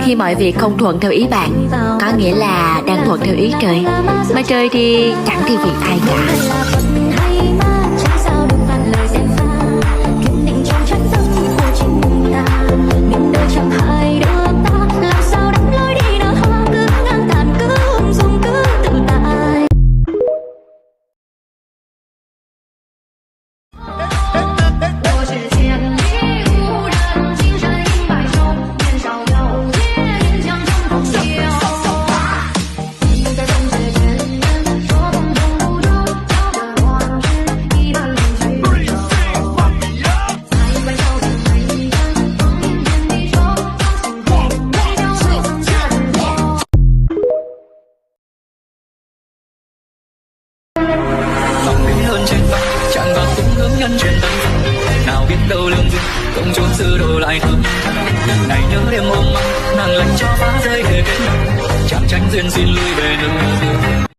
Khi mọi việc không thuận theo ý bạn, có nghĩa là đang thuận theo ý trời. Mà trời thì chẳng theo việc ai cả. Chẳng vào cũng hướng nhân truyền tâm nào biết đâu lương duyên công chốn xưa đồ lại thơm ngày nhớ đêm hôm mong nàng lành cho phá rơi hề kết chẳng tránh duyên xin lui về nơi